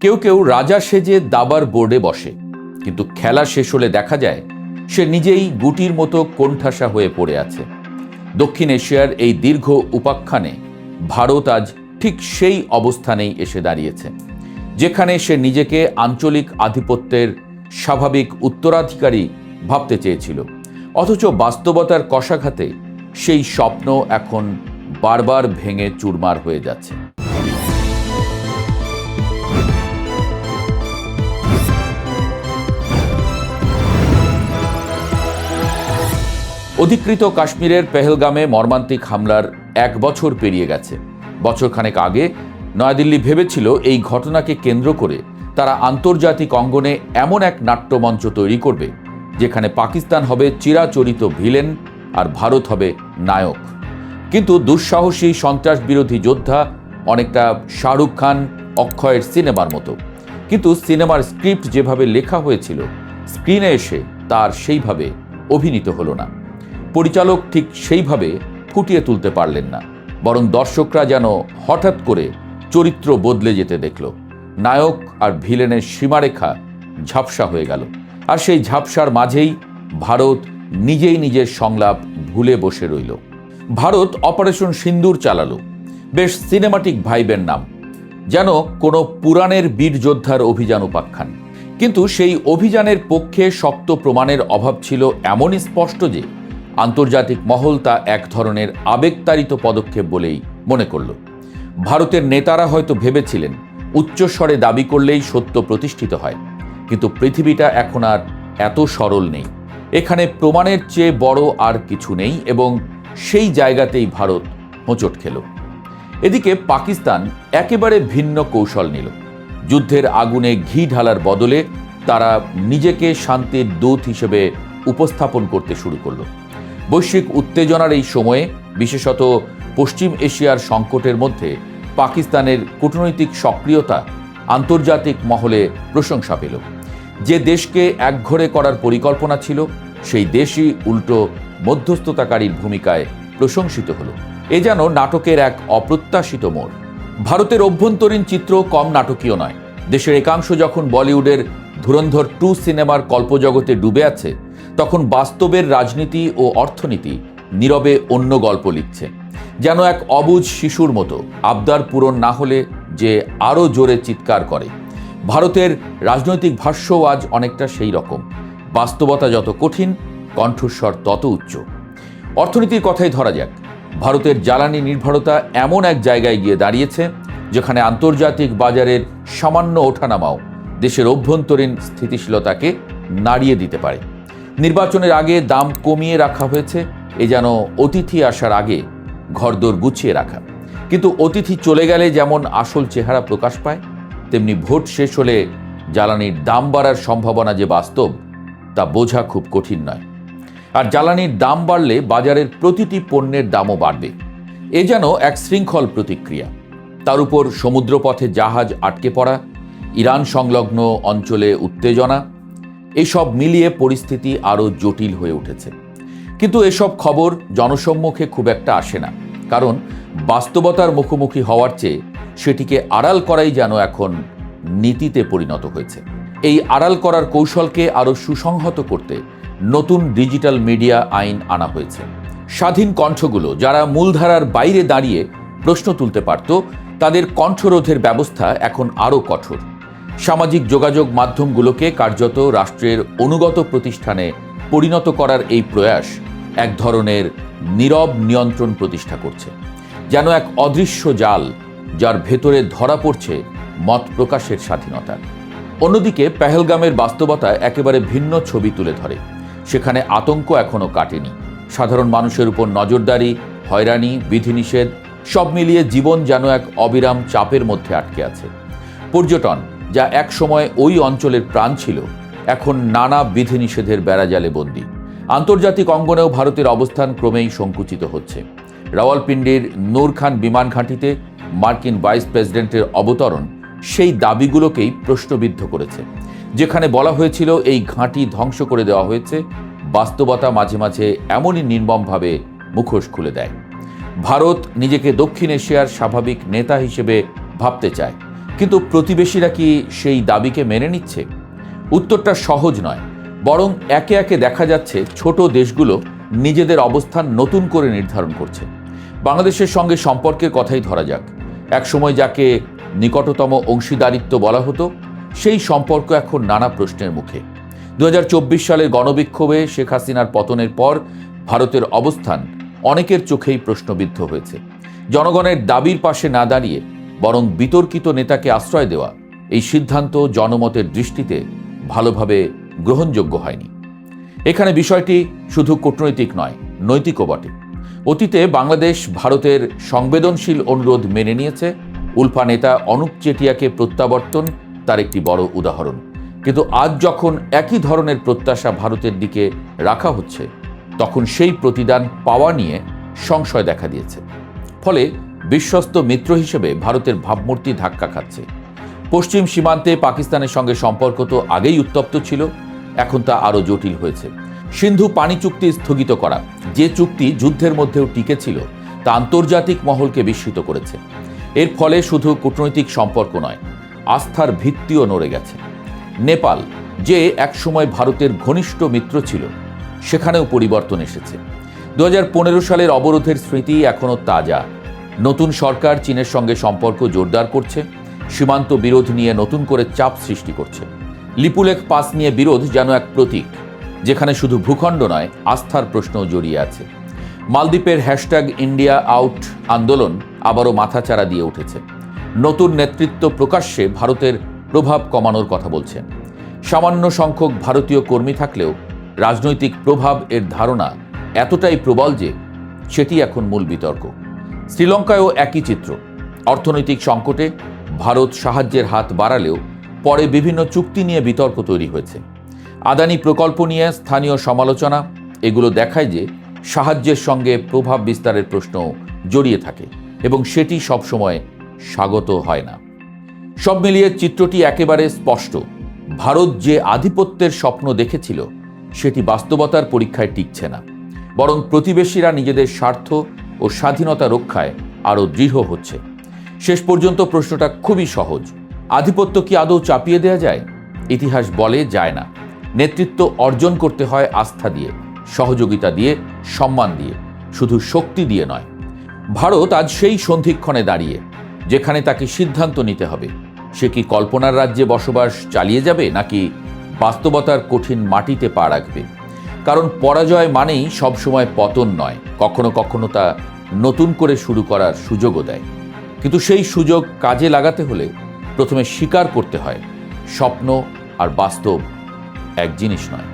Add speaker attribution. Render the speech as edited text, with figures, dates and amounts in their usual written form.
Speaker 1: কেউ কেউ রাজা সেজে দাবার বোর্ডে বসে, কিন্তু খেলা শেষ হলে দেখা যায় সে নিজেই গুটির মতো কোণঠাসা হয়ে পড়ে আছে। দক্ষিণ এশিয়ার এই দীর্ঘ উপাখ্যানে ভারত আজ ঠিক সেই অবস্থানেই এসে দাঁড়িয়েছে, যেখানে সে নিজেকে আঞ্চলিক আধিপত্যের স্বাভাবিক উত্তরাধিকারী ভাবতে চেয়েছিল, অথচ বাস্তবতার কশাঘাতে সেই স্বপ্ন এখন বারবার ভেঙে চুরমার হয়ে যাচ্ছে। অধিকৃত কাশ্মীরের পেহেলগামে মর্মান্তিক হামলার 1 বছর পেরিয়ে গেছে। বছরখানেক আগে নয়াদিল্লি ভেবেছিল এই ঘটনাকে কেন্দ্র করে তারা আন্তর্জাতিক অঙ্গনে এমন এক নাট্যমঞ্চ তৈরি করবে যেখানে পাকিস্তান হবে চিরাচরিত ভিলেন আর ভারত হবে নায়ক। কিন্তু দুঃসাহসী সন্ত্রাস বিরোধী যোদ্ধা অনেকটা শাহরুখ খান, অক্ষয়ের সিনেমার মতো। কিন্তু সিনেমার স্ক্রিপ্ট যেভাবে লেখা হয়েছিল, স্ক্রিনে এসে তার সেইভাবে অভিনীত হলো না। পরিচালক ঠিক সেইভাবে ফুটিয়ে তুলতে পারলেন না, বরং দর্শকরা যেন হঠাৎ করে চরিত্র বদলে যেতে দেখল। নায়ক আর ভিলেনের সীমারেখা ঝাপসা হয়ে গেল, আর সেই ঝাপসার মাঝেই ভারত নিজেই নিজের সংলাপ ভুলে বসে রইল। ভারত অপারেশন সিন্দুর চালালো, বেশ সিনেমাটিক ভাইবের নাম, যেন কোনো পুরাণের বীর যোদ্ধার অভিযান উপাখ্যান। কিন্তু সেই অভিযানের পক্ষে শক্ত প্রমাণের অভাব ছিল এমনই স্পষ্ট যে আন্তর্জাতিক মহল তা এক ধরনের আবেগতাড়িত পদক্ষেপ বলেই মনে করল। ভারতের নেতারা হয়তো ভেবেছিলেন উচ্চস্বরে দাবি করলেই সত্য প্রতিষ্ঠিত হয়, কিন্তু পৃথিবীটা এখন আর এত সরল নেই। এখানে প্রমাণের চেয়ে বড় আর কিছু নেই, এবং সেই জায়গাতেই ভারত হোঁচট খেল। এদিকে পাকিস্তান একেবারে ভিন্ন কৌশল নিল। যুদ্ধের আগুনে ঘি ঢালার বদলে তারা নিজেকে শান্তির দূত হিসেবে উপস্থাপন করতে শুরু করলো। বৈশ্বিক উত্তেজনার এই সময়ে, বিশেষত পশ্চিম এশিয়ার সংকটের মধ্যে পাকিস্তানের কূটনৈতিক সক্রিয়তা আন্তর্জাতিক মহলে প্রশংসা পেল। যে দেশকে একঘরে করার পরিকল্পনা ছিল, সেই দেশই উল্টো মধ্যস্থতাকারীর ভূমিকায় প্রশংসিত হল। এ যেন নাটকের এক অপ্রত্যাশিত মোড়। ভারতের অভ্যন্তরীণ চিত্র কম নাটকীয় নয়। দেশের একাংশ যখন বলিউডের ধুরন্ধর 2 সিনেমার কল্পজগতে ডুবে আছে, তখন বাস্তবের রাজনীতি ও অর্থনীতি নীরবে অন্য গল্প লিখছে। যেন এক অবুঝ শিশুর মতো আবদার পূরণ না হলে যে আরও জোরে চিৎকার করে। ভারতের রাজনৈতিক ভাষ্যও আজ অনেকটা সেই রকম। বাস্তবতা যত কঠিন, কণ্ঠস্বর তত উচ্চ। অর্থনীতির কথাই ধরা যাক। ভারতের জ্বালানি নির্ভরতা এমন এক জায়গায় গিয়ে দাঁড়িয়েছে যেখানে আন্তর্জাতিক বাজারের সামান্য ওঠানামাও দেশের অভ্যন্তরীণ স্থিতিশীলতাকে নাড়িয়ে দিতে পারে। নির্বাচনের আগে দাম কমিয়ে রাখা হয়েছে, এ যেন অতিথি আসার আগে ঘরদোর গুছিয়ে রাখা। কিন্তু অতিথি চলে গেলে যেমন আসল চেহারা প্রকাশ পায়, তেমনি ভোট শেষ হলে জ্বালানির দাম বাড়ার সম্ভাবনা যে বাস্তব, তা বোঝা খুব কঠিন নয়। আর জ্বালানির দাম বাড়লে বাজারের প্রতিটি পণ্যের দামও বাড়বে। এ যেন এক শৃঙ্খল প্রতিক্রিয়া। তার উপর সমুদ্রপথে জাহাজ আটকে পড়া, ইরান সংলগ্ন অঞ্চলে উত্তেজনা, এসব মিলিয়ে পরিস্থিতি আরও জটিল হয়ে উঠেছে। কিন্তু এসব খবর জনসম্মুখে খুব একটা আসে না, কারণ বাস্তবতার মুখোমুখি হওয়ার চেয়ে সেটিকে আড়াল করাই যেন এখন নীতিতে পরিণত হয়েছে। এই আড়াল করার কৌশলকে আরও সুসংহত করতে নতুন ডিজিটাল মিডিয়া আইন আনা হয়েছে। স্বাধীন কণ্ঠগুলো, যারা মূলধারার বাইরে দাঁড়িয়ে প্রশ্ন তুলতে পারত, তাদের কণ্ঠরোধের ব্যবস্থা এখন আরও কঠোর। সামাজিক যোগাযোগ মাধ্যমগুলোকে কার্যত রাষ্ট্রের অনুগত প্রতিষ্ঠানে পরিণত করার এই প্রয়াস এক ধরনের নীরব নিয়ন্ত্রণ প্রতিষ্ঠা করছে, যেন এক অদৃশ্য জাল যার ভেতরে ধরা পড়ছে মত প্রকাশের স্বাধীনতা। অন্যদিকে পেহেলগামের বাস্তবতা একেবারে ভিন্ন ছবি তুলে ধরে। সেখানে আতঙ্ক এখনও কাটেনি। সাধারণ মানুষের উপর নজরদারি, হয়রানি, বিধিনিষেধ সব মিলিয়ে জীবন যেন এক অবিরাম চাপের মধ্যে আটকে আছে। পর্যটন, যা এক সময় ওই অঞ্চলের প্রাণ ছিল, এখন নানা বিধিনিষেধের বেড়াজালে বন্দী। আন্তর্জাতিক অঙ্গনেও ভারতের অবস্থান ক্রমেই সংকুচিত হচ্ছে। রাওয়ালপিন্ডির নূর খান বিমান ঘাঁটিতে মার্কিন ভাইস প্রেসিডেন্টের অবতরণ সেই দাবিগুলোকেই প্রশ্নবিদ্ধ করেছে। যেখানে বলা হয়েছিল এই ঘাঁটি ধ্বংস করে দেওয়া হয়েছে, বাস্তবতা মাঝে মাঝে এমনই নির্মমভাবে মুখোশ খুলে দেয়। ভারত নিজেকে দক্ষিণ এশিয়ার স্বাভাবিক নেতা হিসেবে ভাবতে চায়, কিন্তু প্রতিবেশীরা কি সেই দাবিকে মেনে নিচ্ছে? উত্তরটা সহজ নয়, বরং একে একে দেখা যাচ্ছে ছোট দেশগুলো নিজেদের অবস্থান নতুন করে নির্ধারণ করছে। বাংলাদেশের সঙ্গে সম্পর্কের কথাই ধরা যাক। একসময় যাকে নিকটতম অংশীদারিত্ব বলা হতো, সেই সম্পর্ক এখন নানা প্রশ্নের মুখে। 2024 সালের গণবিক্ষোভে শেখ হাসিনার পতনের পর ভারতের অবস্থান অনেকের চোখেই প্রশ্নবিদ্ধ হয়েছে। জনগণের দাবির পাশে না দাঁড়িয়ে বরং বিতর্কিত নেতাকে আশ্রয় দেওয়া, এই সিদ্ধান্ত জনমতের দৃষ্টিতে ভালোভাবে গ্রহণযোগ্য হয়নি। এখানে বিষয়টি শুধু কূটনৈতিক নয়, নৈতিকও বটে। অতীতে বাংলাদেশ ভারতের সংবেদনশীল অনুরোধ মেনে নিয়েছে। উলফা নেতা অনুপ চেটিয়াকে প্রত্যাবর্তন তার একটি বড় উদাহরণ। কিন্তু আজ যখন একই ধরনের প্রত্যাশা ভারতের দিকে রাখা হচ্ছে, তখন সেই প্রতিদান পাওয়া নিয়ে সংশয় দেখা দিয়েছে। ফলে বিশ্বস্ত মিত্র হিসেবে ভারতের ভাবমূর্তি ধাক্কা খাচ্ছে। পশ্চিম সীমান্তে পাকিস্তানের সঙ্গে সম্পর্ক তো আগেই উত্তপ্ত ছিল, এখন তা আরও জটিল হয়েছে। সিন্ধু পানি চুক্তি স্থগিত করা, যে চুক্তি যুদ্ধের মধ্যেও টিকে ছিল, তা আন্তর্জাতিক মহলকে বিস্মিত করেছে। এর ফলে শুধু কূটনৈতিক সম্পর্ক নয়, আস্থার ভিত্তিও নড়ে গেছে। নেপাল, যে একসময় ভারতের ঘনিষ্ঠ মিত্র ছিল, সেখানেও পরিবর্তন এসেছে। 2015 সালের অবরোধের স্মৃতি এখনও তাজা। নতুন সরকার চীনের সঙ্গে সম্পর্ক জোরদার করছে, সীমান্ত বিরোধ নিয়ে নতুন করে চাপ সৃষ্টি করছে। লিপুলেখ পাস নিয়ে বিরোধ যেন এক প্রতীক, যেখানে শুধু ভূখণ্ড নয়, আস্থার প্রশ্নও জড়িয়ে আছে। মালদ্বীপের #ইন্ডিয়া আউট আন্দোলন আবারও মাথাচাড়া দিয়ে উঠেছে। নতুন নেতৃত্ব প্রকাশ্যে ভারতের প্রভাব কমানোর কথা বলছেন। সামান্য সংখ্যক ভারতীয় কর্মী থাকলেও রাজনৈতিক প্রভাব এর ধারণা এতটাই প্রবল যে সেটি এখন মূল বিতর্ক। শ্রীলঙ্কায়ও একই চিত্র। অর্থনৈতিক সংকটে ভারত সাহায্যের হাত বাড়ালেও পরে বিভিন্ন চুক্তি নিয়ে বিতর্ক তৈরি হয়েছে। আদানি প্রকল্প নিয়ে স্থানীয় সমালোচনা, এগুলো দেখায় যে সাহায্যের সঙ্গে প্রভাব বিস্তারের প্রশ্ন জড়িয়ে থাকে এবং সেটি সবসময় স্বাগত হয় না। সব মিলিয়ে চিত্রটি একেবারে স্পষ্ট। ভারত যে আধিপত্যের স্বপ্ন দেখেছিল, সেটি বাস্তবতার পরীক্ষায় টিকছে না, বরং প্রতিবেশীরা নিজেদের স্বার্থ ও স্বাধীনতা রক্ষায় আরও দৃঢ় হচ্ছে। শেষ পর্যন্ত প্রশ্নটা খুবই সহজ: আধিপত্য কি আদৌ চাপিয়ে দেওয়া যায়? ইতিহাস বলে যায় না। নেতৃত্ব অর্জন করতে হয় আস্থা দিয়ে, সহযোগিতা দিয়ে, সম্মান দিয়ে, শুধু শক্তি দিয়ে নয়। ভারত আজ সেই সন্ধিক্ষণে দাঁড়িয়ে, যেখানে তাকে সিদ্ধান্ত নিতে হবে সে কি কল্পনার রাজ্যে বসবাস চালিয়ে যাবে নাকি বাস্তবতার কঠিন মাটিতে পা রাখবে। কারণ পরাজয় মানেই সবসময় পতন নয়, কখনো কখনো তা নতুন করে শুরু করার সুযোগও দেয়। কিন্তু সেই সুযোগ কাজে লাগাতে হলে প্রথমে স্বীকার করতে হয় স্বপ্ন আর বাস্তব এক জিনিস নয়।